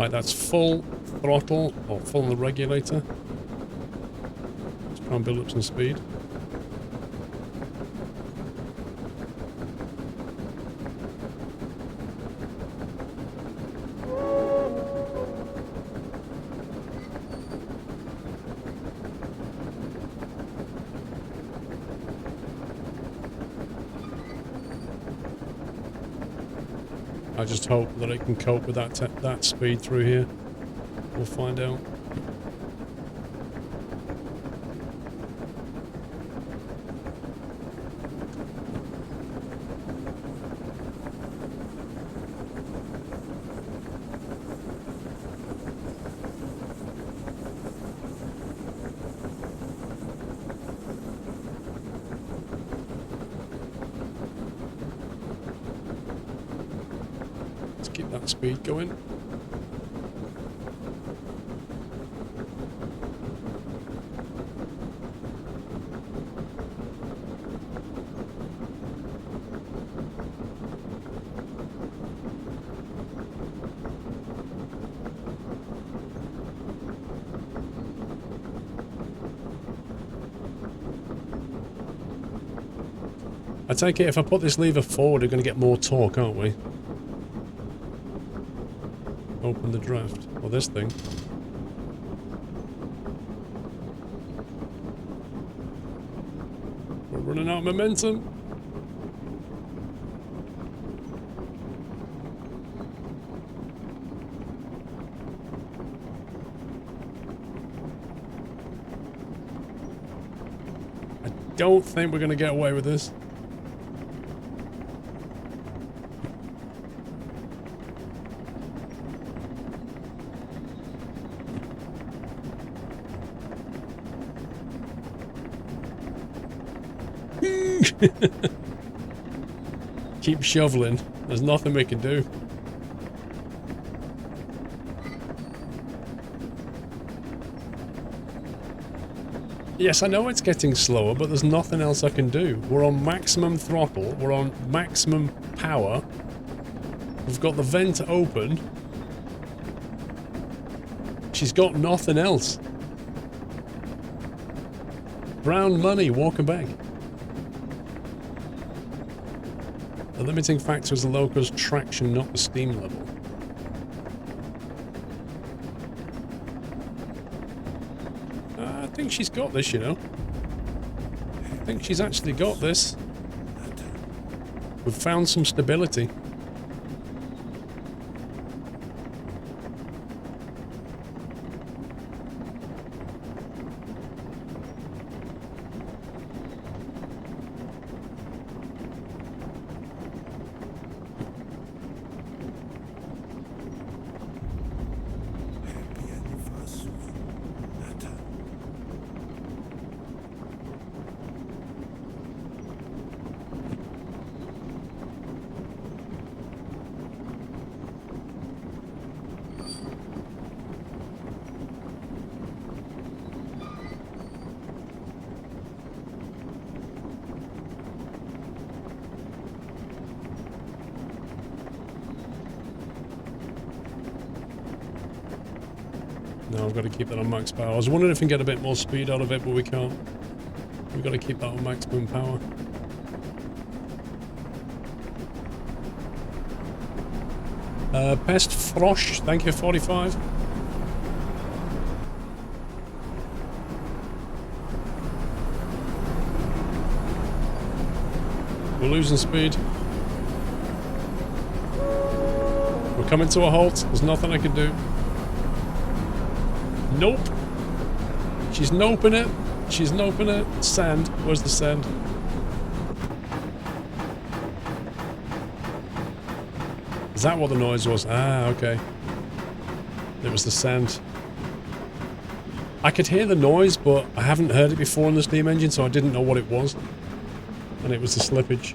Right, that's full throttle, or full on the regulator. Let's try and build up some speed. I just hope that it can cope with that speed through here. We'll find out. Keep that speed going. I take it if I put this lever forward, we're going to get more torque, aren't we? Open the draft. Or this thing. We're running out of momentum. I don't think we're going to get away with this. Keep shoveling. There's nothing we can do. Yes, I know it's getting slower, but there's nothing else I can do. We're on maximum throttle. We're on maximum power. We've got the vent open. She's got nothing else. Brown money walking back. The limiting factor is the loco's traction, not the steam level. I think she's got this, you know. I think she's actually got this. We've found some stability. No, I've got to keep that on max power. I was wondering if we can get a bit more speed out of it, but we can't. We've got to keep that on maximum power. Pest Frosh, thank you, 45. We're losing speed. We're coming to a halt. There's nothing I can do. Nope. She's noping it. She's noping it. Sand. Where's the sand? Is that what the noise was? Ah, okay. It was the sand. I could hear the noise, but I haven't heard it before in the steam engine, so I didn't know what it was. And it was the slippage.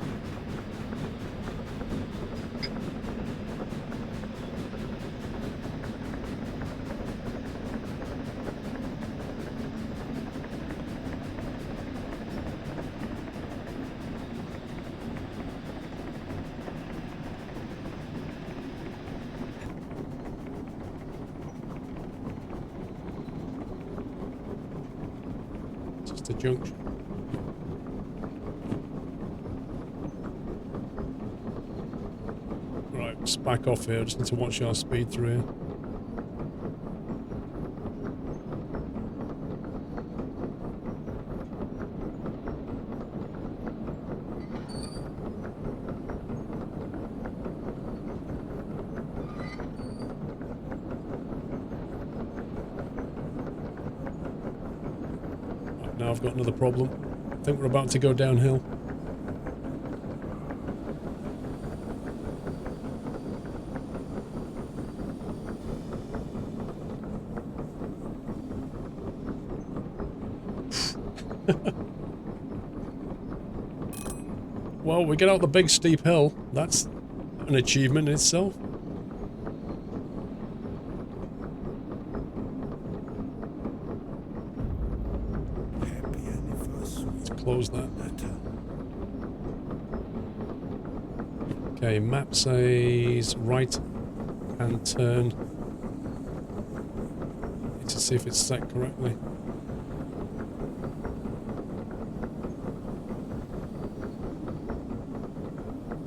at a junction. Right, let's back off here. Just need to watch our speed through here. Now I've got another problem. I think we're about to go downhill. Well, we get out the big steep hill. That's an achievement in itself. Let's close that. Okay, map says right hand turn. Need to see if it's set correctly.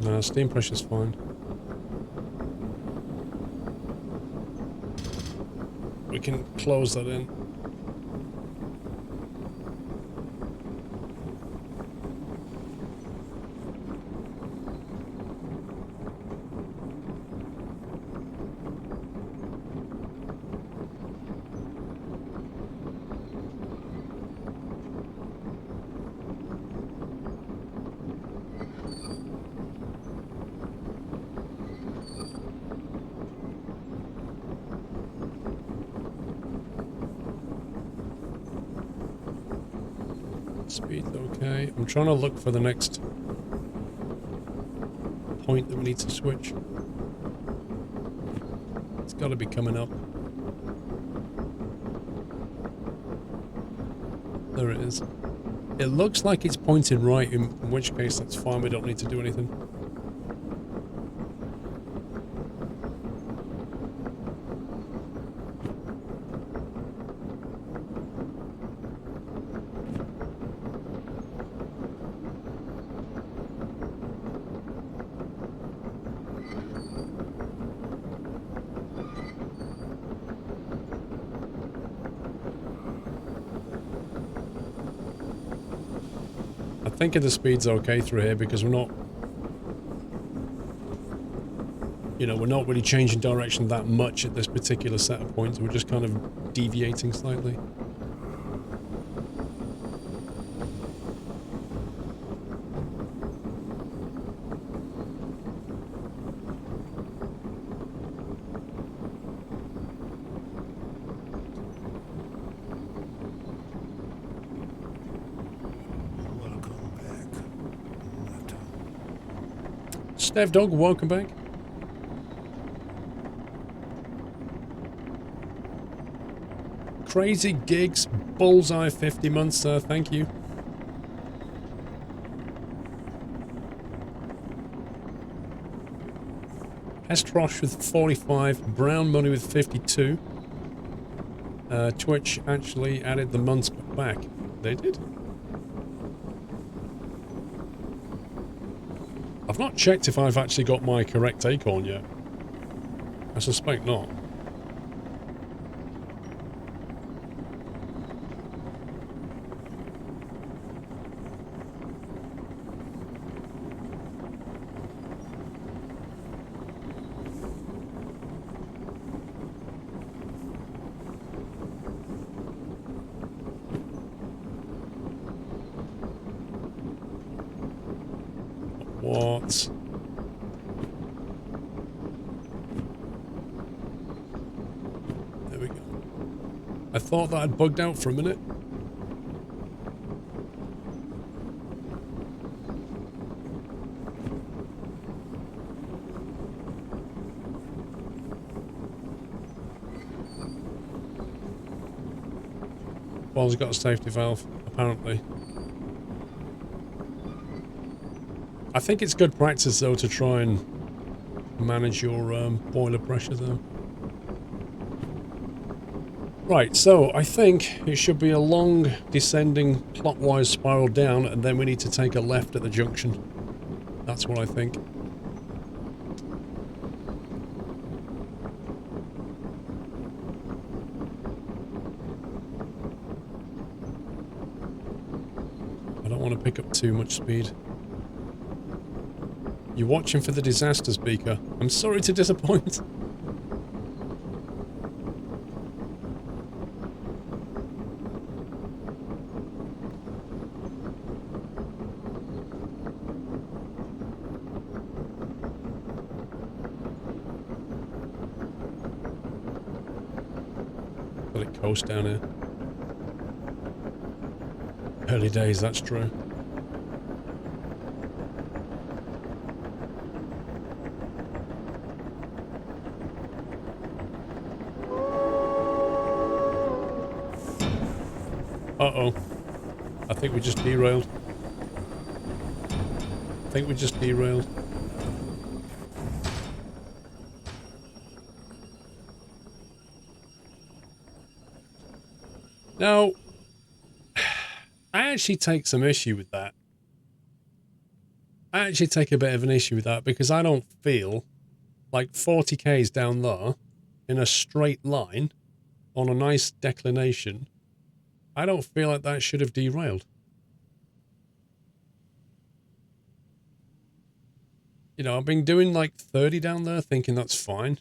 No, steam pressure's fine. We can close that in. Speed's okay. I'm trying to look for the next point that we need to switch. It's got to be coming up. There it is. It looks like it's pointing right, in which case that's fine. We don't need to do anything. I think the speed's okay through here because we're not, you know, we're not really changing direction that much at this particular set of points. We're just kind of deviating slightly. Steph Dog, welcome back. Crazy Gigs, Bullseye 50 months, sir, thank you. Estrosh with 45, Brown Money with 52. Twitch actually added the months back. They did? I've not checked if I've actually got my correct acorn yet. I suspect not. What? There we go. I thought that had bugged out for a minute. Ball's got a safety valve, apparently. I think it's good practice, though, to try and manage your boiler pressure, though. Right, so I think it should be a long descending clockwise spiral down, and then we need to take a left at the junction. That's what I think. I don't want to pick up too much speed. You're watching for the disaster, speaker. I'm sorry to disappoint. Let it coast down here. Early days, that's true. Uh-oh. I think we just derailed. Now, I actually take some issue with that. I actually take a bit of an issue with that because I don't feel like 40 k's down there in a straight line on a nice declination. I don't feel like that should have derailed. You know, I've been doing like 30 down there thinking that's fine.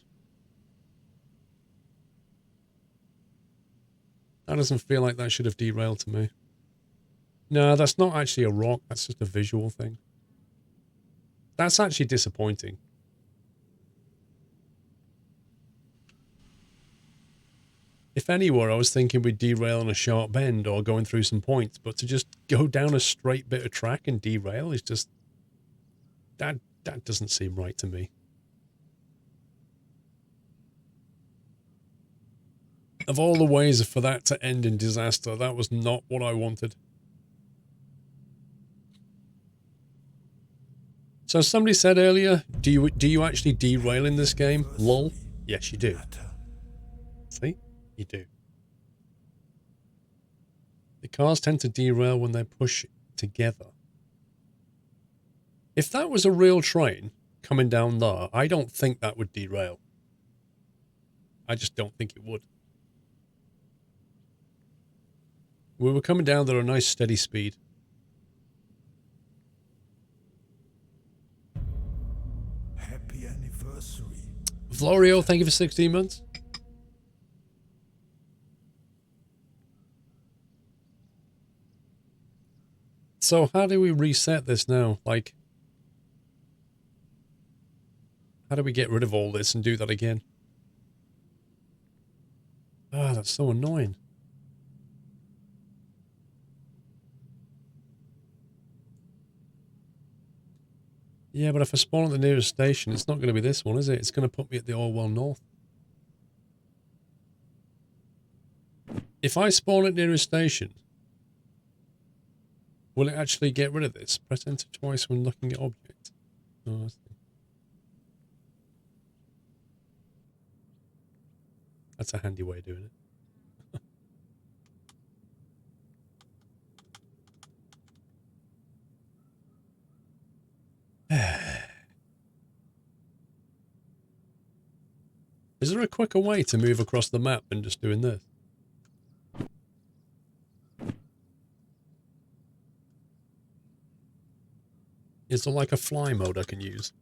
That doesn't feel like that should have derailed to me. No, that's not actually a rock. That's just a visual thing. That's actually disappointing. If anywhere, I was thinking we'd derail on a sharp bend or going through some points, but to just go down a straight bit of track and derail is just... That doesn't seem right to me. Of all the ways for that to end in disaster, that was not what I wanted. So somebody said earlier, do you actually derail in this game? Lol. Yes, you do. See? You do. The cars tend to derail when they push together. If that was a real train coming down there, I don't think that would derail. I just don't think it would. We were coming down there at a nice steady speed. Happy anniversary. Florio, thank you for 16 months. So how do we reset this now? Like, how do we get rid of all this and do that again? Ah, that's so annoying. Yeah, but if I spawn at the nearest station, it's not going to be this one, is it? It's going to put me at the Orwell North. If I spawn at nearest station, will it actually get rid of this? Press enter twice when looking at object. Oh, I see. That's a handy way of doing it. Is there a quicker way to move across the map than just doing this? Is there like a fly mode I can use?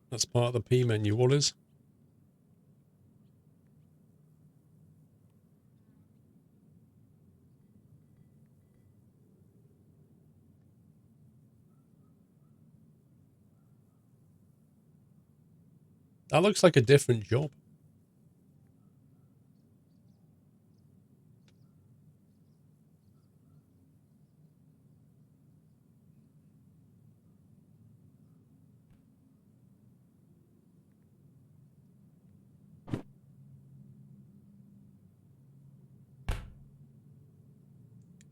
That's part of the P menu. What is? That looks like a different job.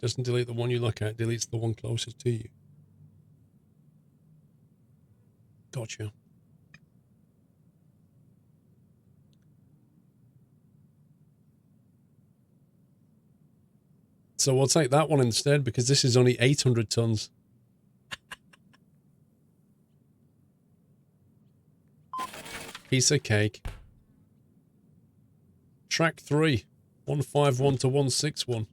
Doesn't delete the one you look at, deletes the one closest to you. Gotcha. So we'll take that one instead because this is only 800 tons. Piece of cake. Track 3. 151 to 161.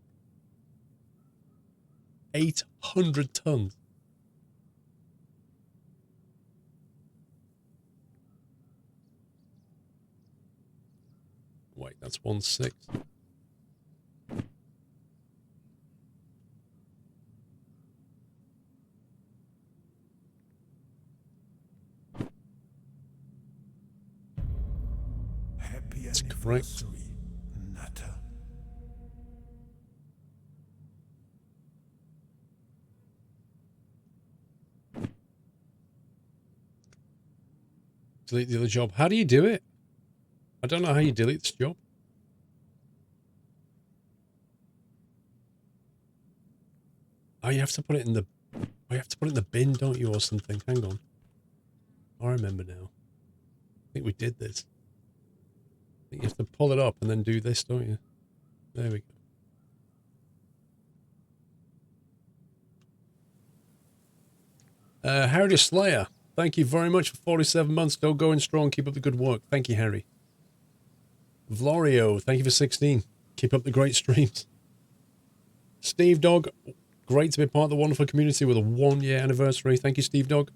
800 tons. Wait, that's 1.6. Happy That's correct. anniversary, Nutter. Delete the other job. How do you do it? I don't know how you delete this job. Oh, you have to put it in the... Oh, you have to put it in the bin, don't you, or something? Hang on. I remember now. I think we did this. I think you have to pull it up and then do this, don't you? There we go. Harry Slayer. Thank you very much for 47 months. Still going strong. Keep up the good work. Thank you, Harry. Vlorio. Thank you for 16. Keep up the great streams. Steve Dog. Great to be part of the wonderful community with a 1-year anniversary. Thank you, Steve Dog.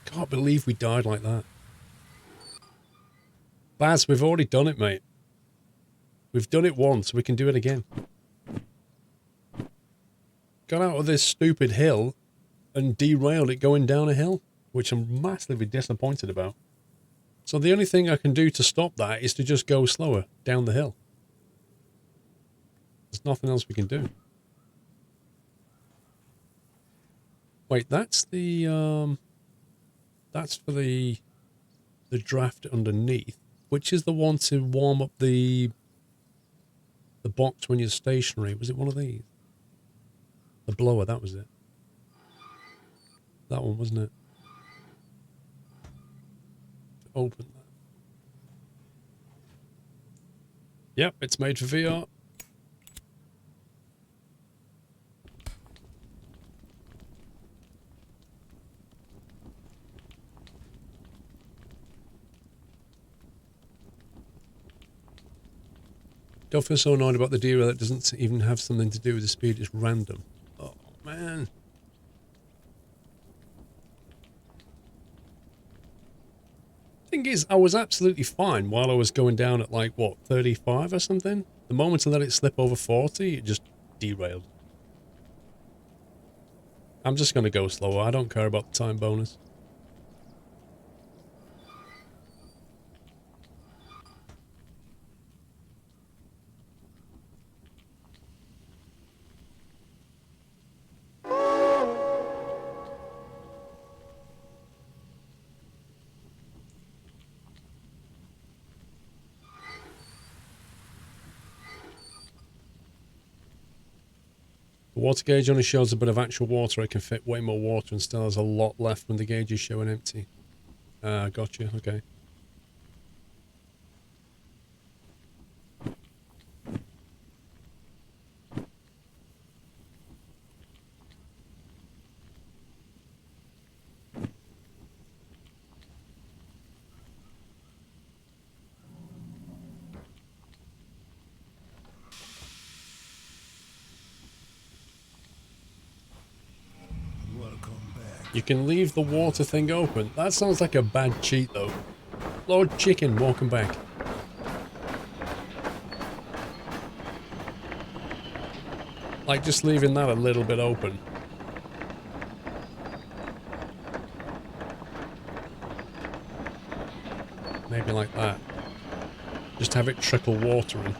Can't believe we died like that. Baz, we've already done it, mate. We've done it once. We can do it again. Got out of this stupid hill and derailed it going down a hill, which I'm massively disappointed about. So the only thing I can do to stop that is to just go slower down the hill. There's nothing else we can do. Wait, that's the that's for the draft underneath, which is the one to warm up the box when you're stationary. Was it one of these? The blower, that was it. That one, wasn't it? Open that. Yep, it's made for VR. Don't feel so annoyed about the derail that doesn't even have something to do with the speed, it's random. Oh, man. Thing is, I was absolutely fine while I was going down at like, what, 35 or something? The moment I let it slip over 40, it just derailed. I'm just going to go slower. I don't care about the time bonus. The water gauge only shows a bit of actual water. It can fit way more water and still has a lot left when the gauge is showing empty. Ah, gotcha. Okay. You can leave the water thing open. That sounds like a bad cheat, though. Lord Chicken, welcome back. Like, just leaving that a little bit open. Maybe like that. Just have it trickle water in.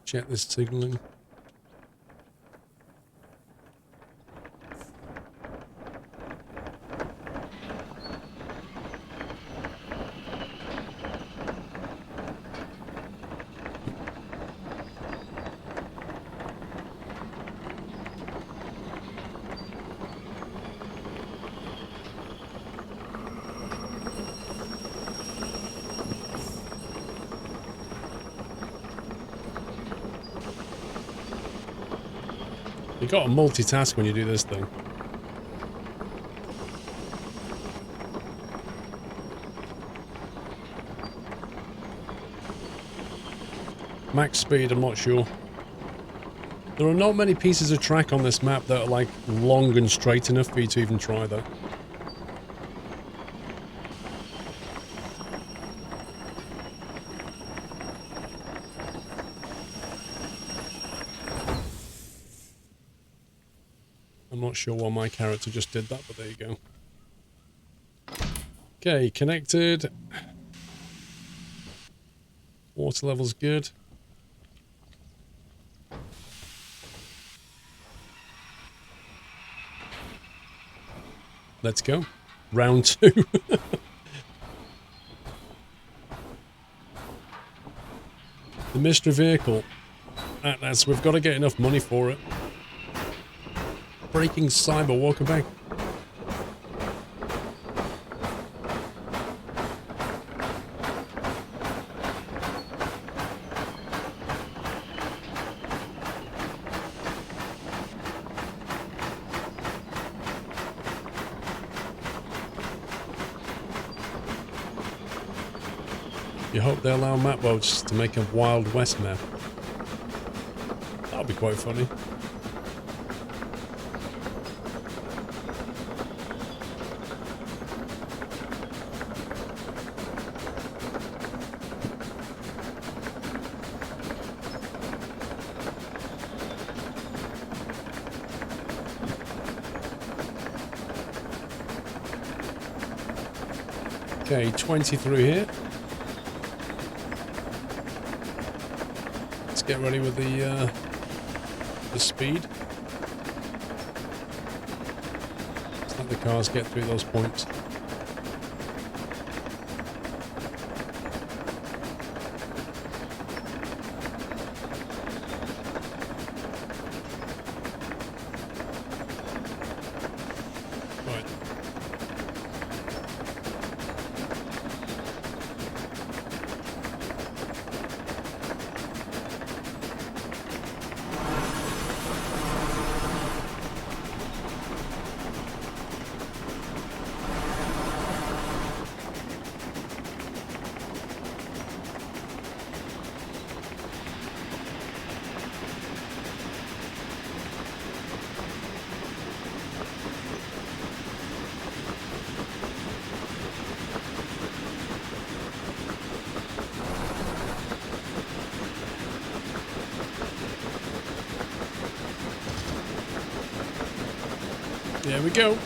Check this signaling. You got to multitask when you do this thing. Max speed, I'm not sure. There are not many pieces of track on this map that are like long and straight enough for you to even try that. I'm not sure why my character just did that, but there you go. Okay, connected. Water level's good. Let's go. Round 2. The mystery vehicle. That's, we've got to get enough money for it. Breaking cyber, welcome back. You hope they allow map modes to make a Wild West map. That'll be quite funny. Okay, 20 through here. Let's get ready with the speed. Let's let the cars get through those points. There we go.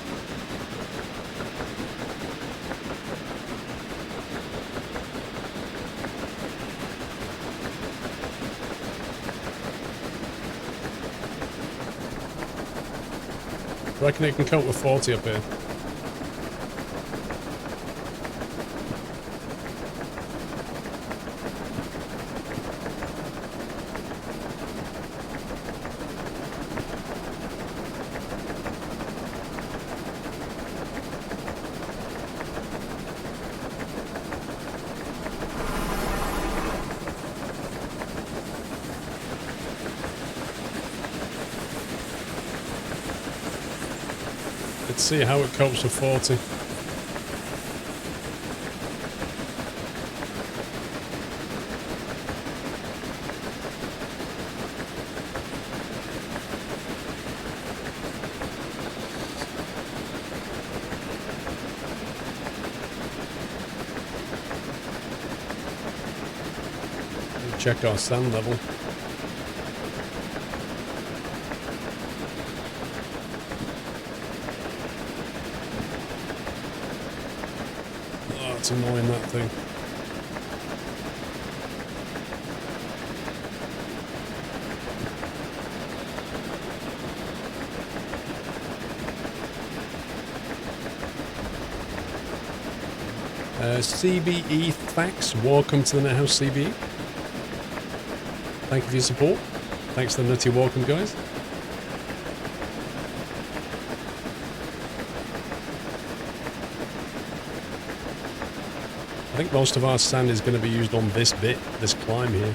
I reckon it can cope with 40 up here. Let's see how it copes with 40. Check our sand level. It's annoying, that thing. CBE Thanks. Welcome to the Net House, CBE. Thank you for your support. Thanks to the Nutty Welcome, guys. I think most of our sand is going to be used on this bit, this climb here.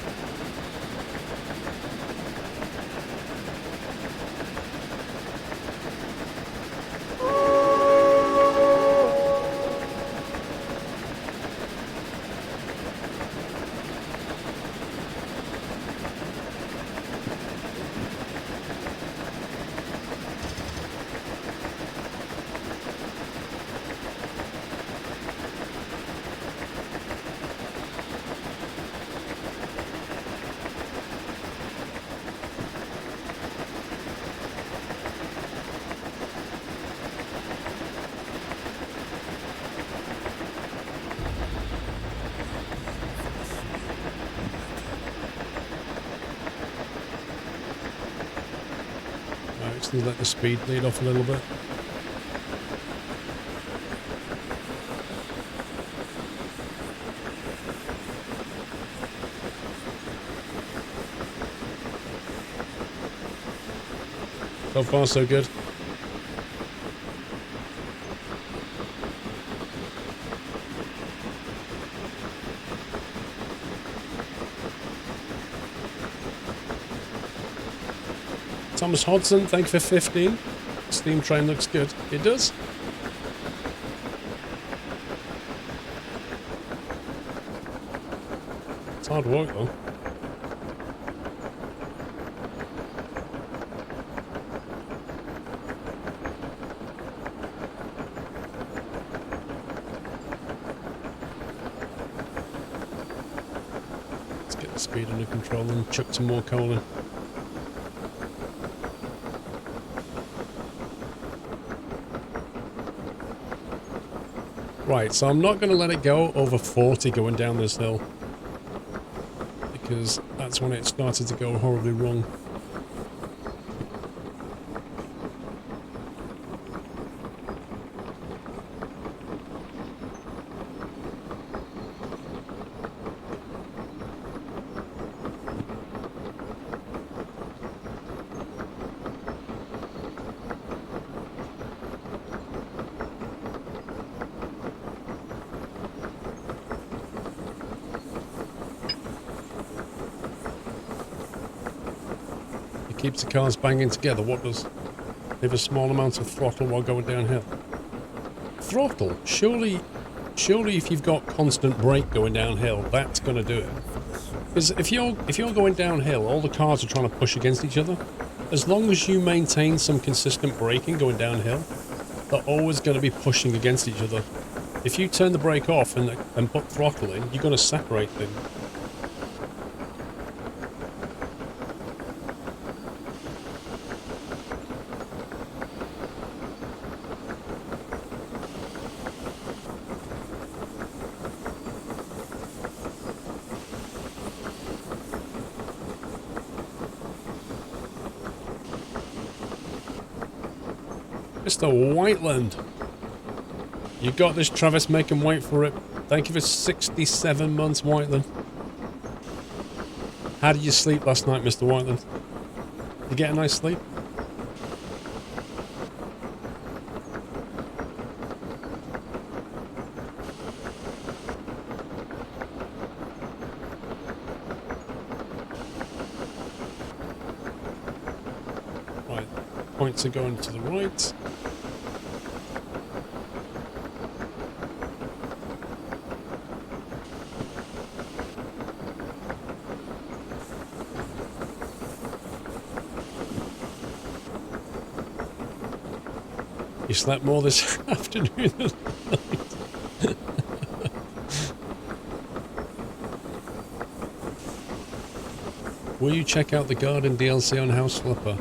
Just need to let the speed lead off a little bit. So far, so good. Thomas Hodson, thank you for 15. Steam train looks good. It does. It's hard work though. Let's get the speed under control and chuck some more coal in. Right, so I'm not going to let it go over 40 going down this hill, because that's when it started to go horribly wrong. Keeps the cars banging together. What does? Leave a small amount of throttle while going downhill. Throttle? Surely if you've got constant brake going downhill, that's going to do it. Because if you're going downhill, all the cars are trying to push against each other. As long as you maintain some consistent braking going downhill, they're always going to be pushing against each other. If you turn the brake off and put throttle in, you're going to separate them. Mr. Whiteland. You got this, Travis. Make him wait for it. Thank you for 67 months, Whiteland. How did you sleep last night, Mr. Whiteland? Did you get a nice sleep? Right. Points are going to the right. You slept more this afternoon than night. Will you check out the Garden DLC on House Flipper?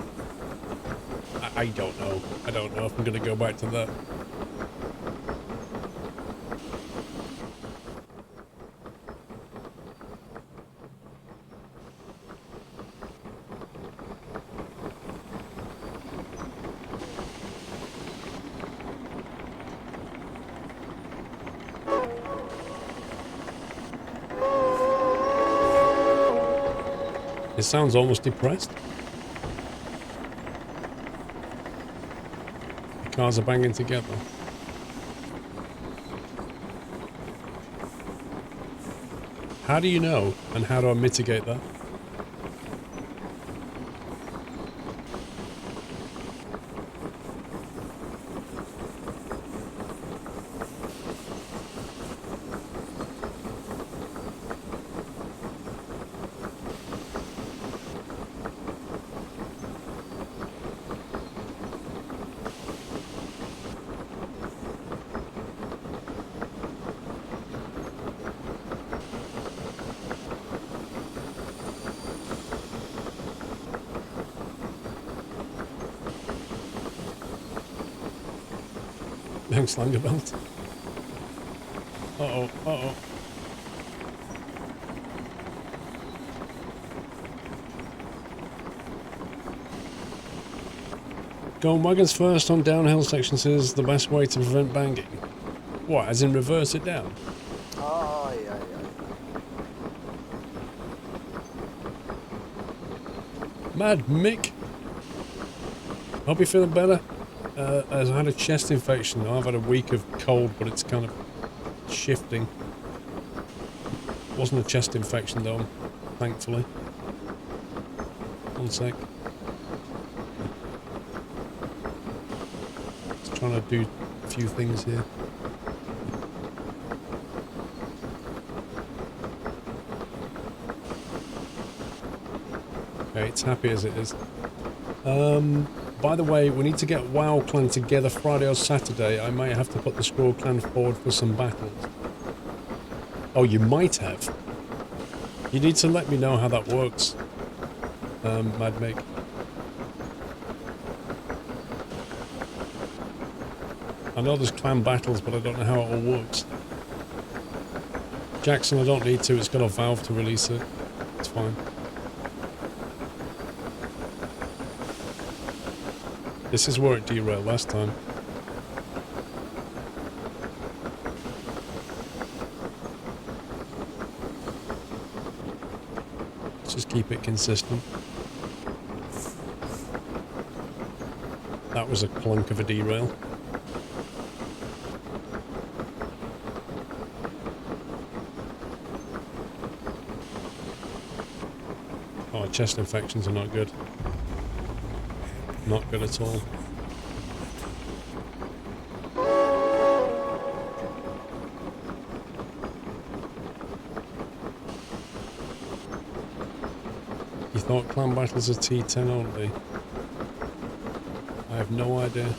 I don't know. I don't know if I'm going to go back to that. It sounds almost depressed. The cars are banging together. How do you know, and how do I mitigate that? Thanks, Langerbelt. Uh-oh, uh-oh. Going wagons first on downhill sections is the best way to prevent banging. What, as in reverse it down? Oh, yeah. Mad Mick. Hope you're feeling better. As I had a chest infection. I've had a week of cold, but it's kind of shifting. Wasn't a chest infection though, thankfully. One sec. Just trying to do a few things here. Okay, it's happy as it is. By the way, we need to get WoW Clan together Friday or Saturday. I might have to put the Squirrel Clan forward for some battles. Oh, you might have. You need to let me know how that works, Mad Mick. I know there's clan battles, but I don't know how it all works. Jackson, I don't need to. It's got a valve to release it. It's fine. This is where it derailed last time. Let's just keep it consistent. That was a clunk of a derail. Oh, chest infections are not good. Not good at all. You thought clan battles are T10 only? I have no idea.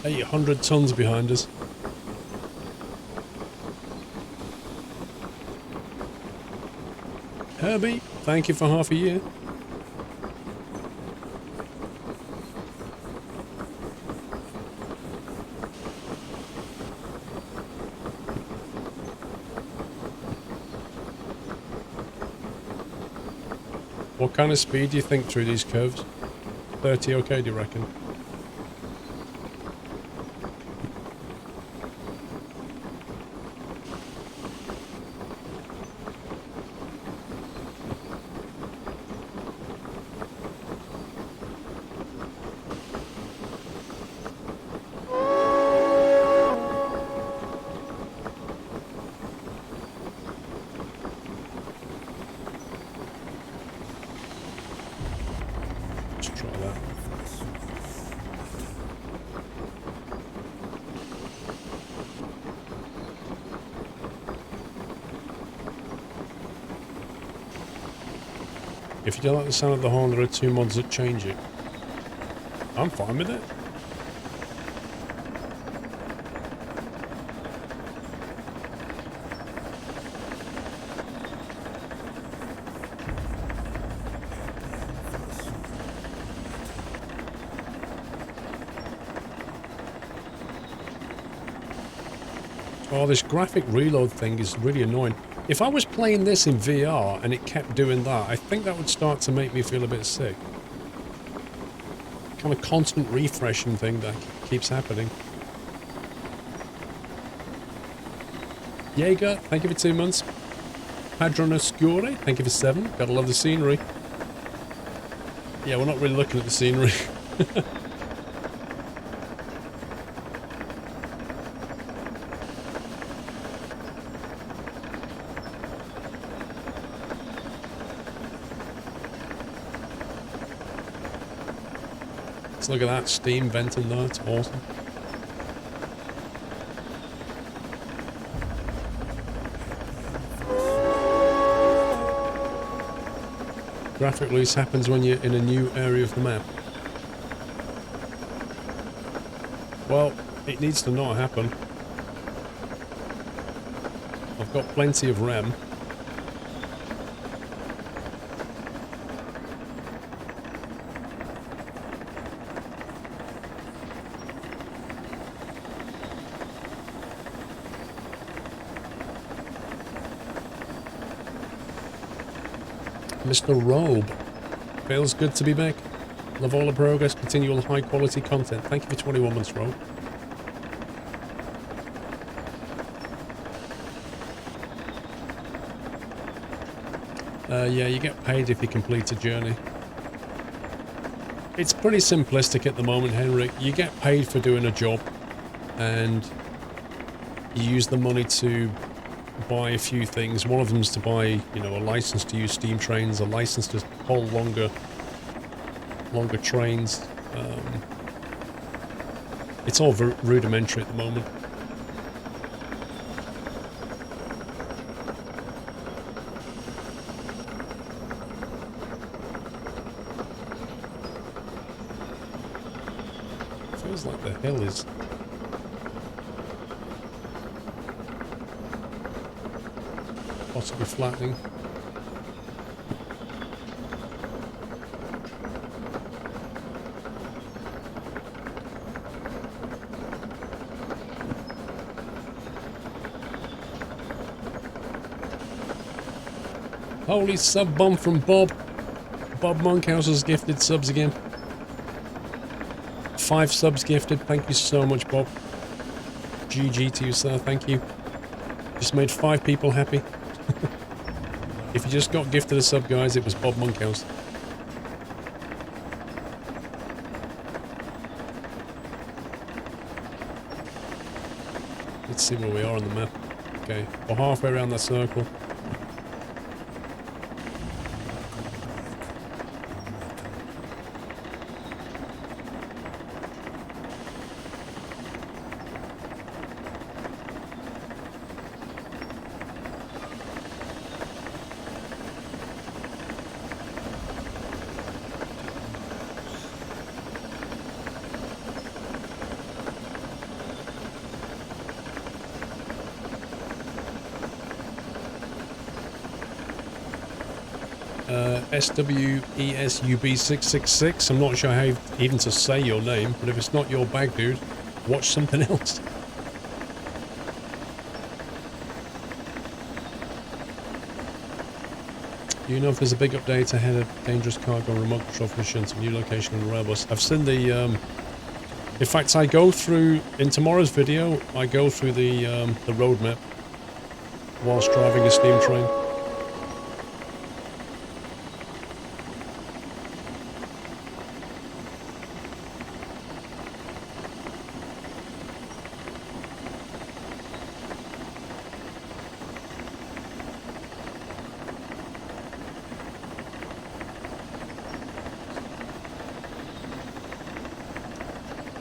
$800 tons behind us. Herbie, thank you for half a year. What kind of speed do you think through these curves? 30 okay, do you reckon? If you don't like the sound of the horn, there are 2 mods that change it. I'm fine with it. Oh, this graphic reload thing is really annoying. If I was playing this in VR and it kept doing that, I think that would start to make me feel a bit sick. Kind of constant refreshing thing that keeps happening. Jaeger, thank you for 2 months. Padron Oscure, thank you for 7. Gotta love the scenery. Yeah, we're not really looking at the scenery. Let's look at that steam venting though, it's awesome. Graphic release happens when you're in a new area of the map. Well, it needs to not happen. I've got plenty of RAM. Mr. Robe. Feels good to be back. Love all the progress, continual high quality content. Thank you for 21 months, Robe. Yeah, you get paid if you complete a journey. It's pretty simplistic at the moment, Henrik. You get paid for doing a job, and you use the money to buy a few things. One of them is to buy, you know, a license to use steam trains, a license to haul longer trains. It's all rudimentary at the moment. Feels like the hill is possibly flattening. Holy sub bomb from Bob. Bob Monkhouse has gifted subs again. 5 subs gifted. Thank you so much, Bob. GG to you, sir. Thank you. Just made 5 people happy. If you just got gifted a sub, guys, it was Bob Monkhouse. Let's see where we are on the map. Okay, we're halfway around that circle. SWESUB666. I'm not sure how even to say your name, but if it's not your bag, dude, watch something else. Do you know if there's a big update ahead of dangerous cargo remote control missions, a new location on the rail bus? I've seen the, in fact, I go through, in tomorrow's video, I go through the roadmap whilst driving a steam train.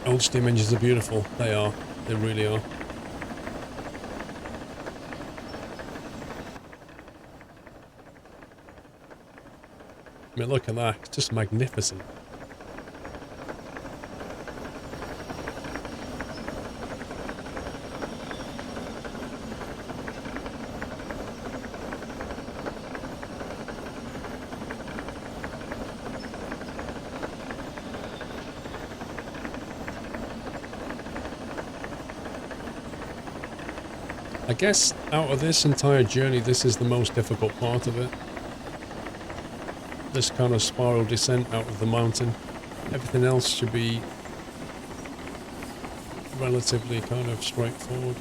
Old steam engines are beautiful. They are. They really are. I mean, look at that. It's just magnificent. I guess out of this entire journey, this is the most difficult part of it. This kind of spiral descent out of the mountain. Everything else should be relatively kind of straightforward.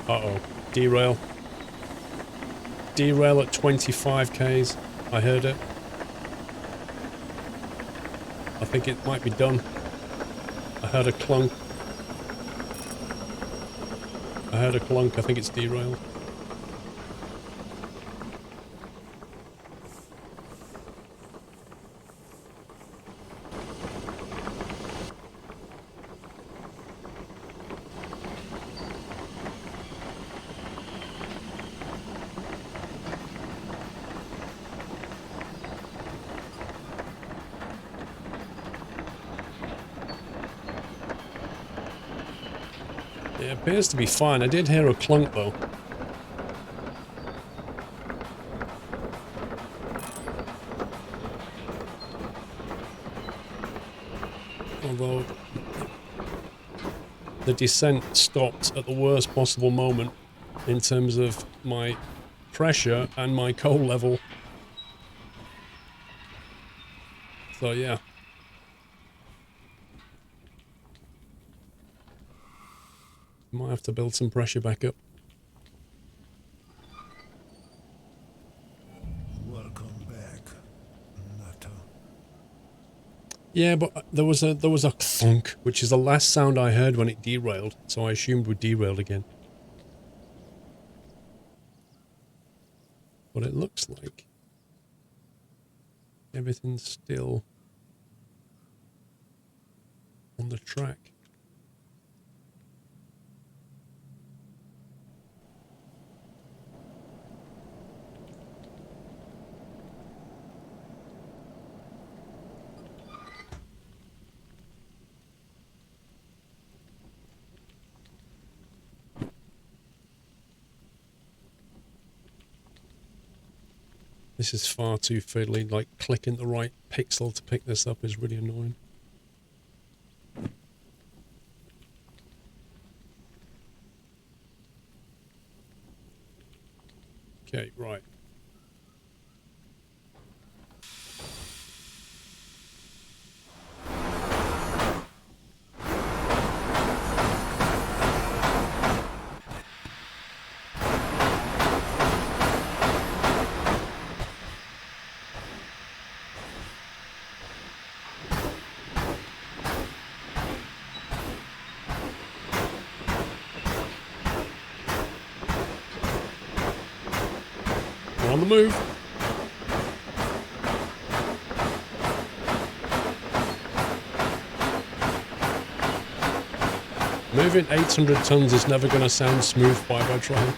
Uh-oh. Derail. Derail at 25 Ks. I heard it. I think it might be done. I heard a clunk. I heard a clunk. I think it's derailed. It appears to be fine. I did hear a clunk though. Although the descent stopped at the worst possible moment in terms of my pressure and my coal level. So yeah. Might have to build some pressure back up. Welcome back, Nutter. Yeah, but there was a thunk, which is the last sound I heard when it derailed, so I assumed we derailed again. But it looks like everything's still on the track. This is far too fiddly, like clicking the right pixel to pick this up is really annoying. Okay, right. We're on the move. Moving 800 tons is never going to sound smooth by trying.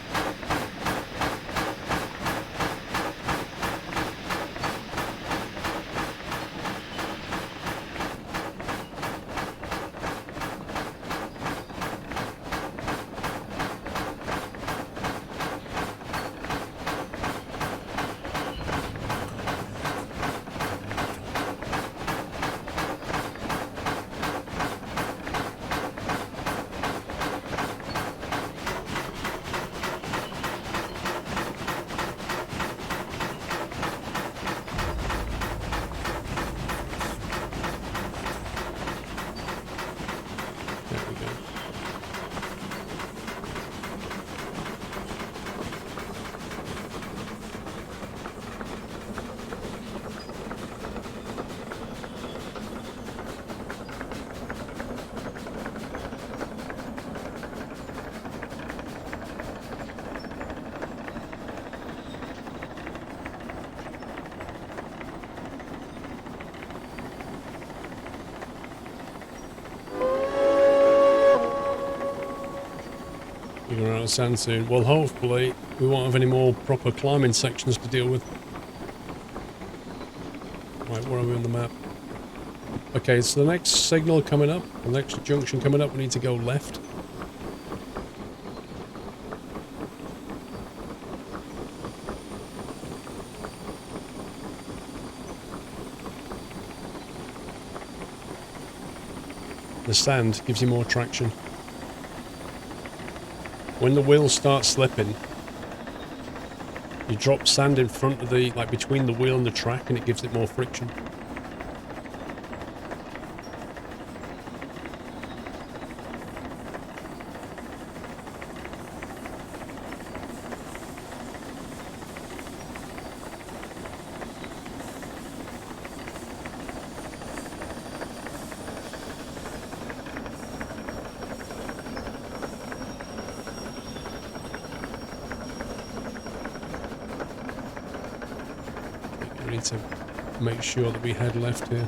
You're going to run out of sand soon. Well, hopefully we won't have any more proper climbing sections to deal with. Right, where are we on the map? Okay, so the next signal coming up, the next junction coming up, we need to go left. The sand gives you more traction. When the wheels start slipping, you drop sand in front of the, like between the wheel and the track, and it gives it more friction. need to make sure that we head left here.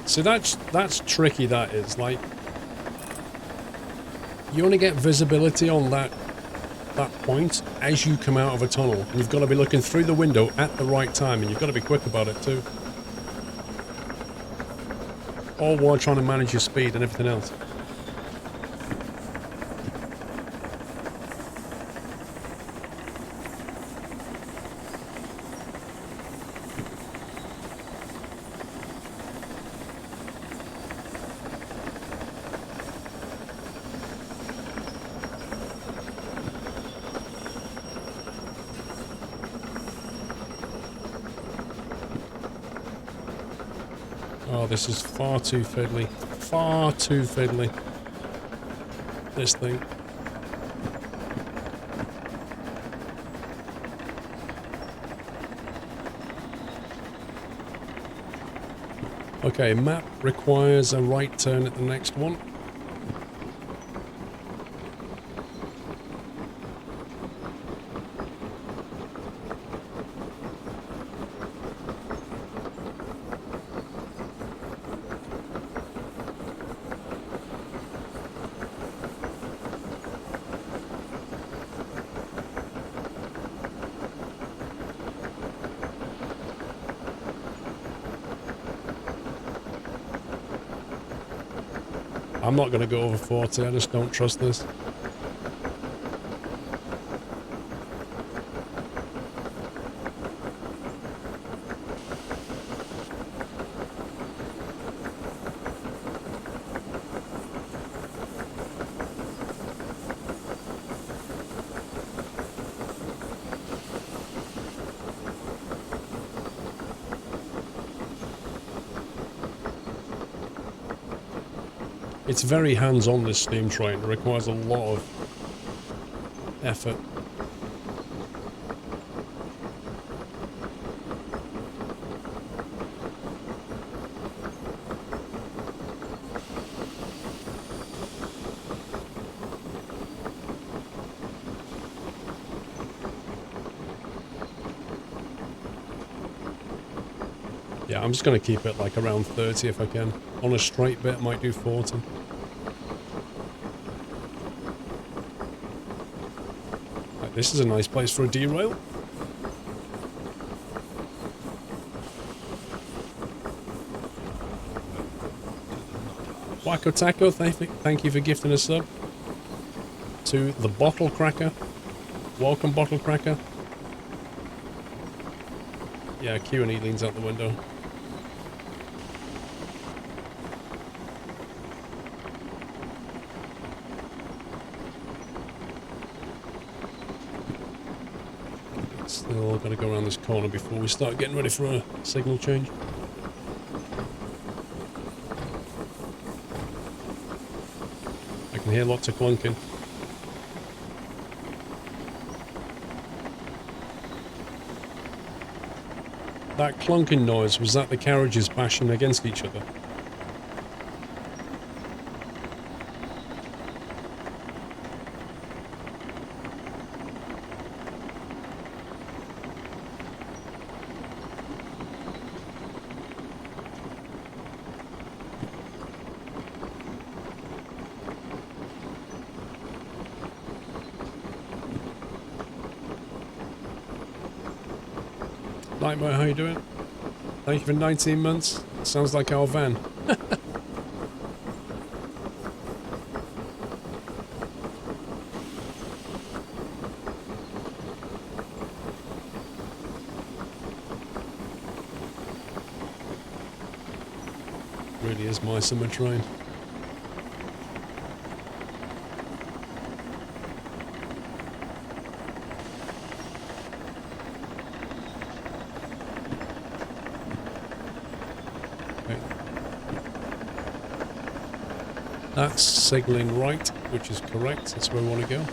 So that's tricky, that is. Like, you only get visibility on that point as you come out of a tunnel. And you've got to be looking through the window at the right time, and you've got to be quick about it too. All while trying to manage your speed and everything else. Oh, this is far too fiddly. Far too fiddly. This thing. Okay, map requires a right turn at the next one. I'm not going to go over 40, I just don't trust this. It's very hands-on, this steam train. It requires a lot of effort. Yeah, I'm just going to keep it like around 30 if I can. On a straight bit, I might do 40. Right, this is a nice place for a derail. Wacko Taco, thank you for gifting a sub. To the Bottle Cracker. Welcome, Bottle Cracker. Yeah, Q&E leans out the window. Still got to go around this corner before we start getting ready for a signal change. I can hear lots of clunking. That clunking noise, was that the carriages bashing against each other? Nightmare, how you doing? Thank you for 19 months. Sounds like our van. Really is my summer train. That's signalling right, which is correct. That's where we want to go.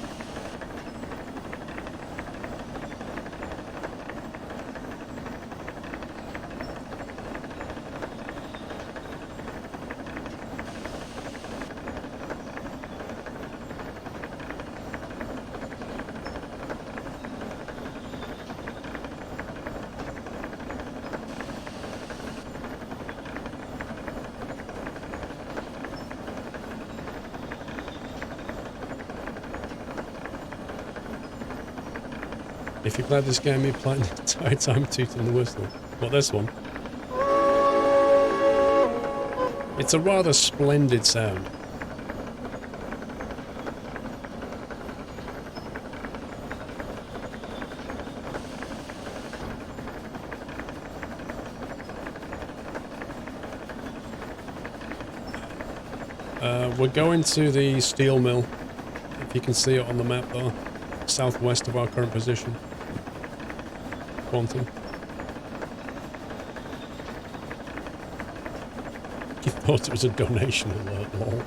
If you played this game, you played the entire time tooting the whistle. What, this one? It's a rather splendid sound. We're going to the steel mill, if you can see it on the map there, southwest of our current position. Quantum. You thought it was a donation alert, lol.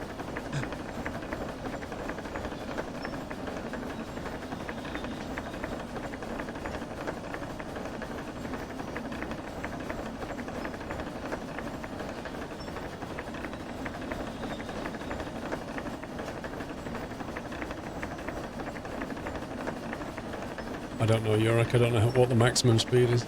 I don't know, Yurik. I don't know what the maximum speed is.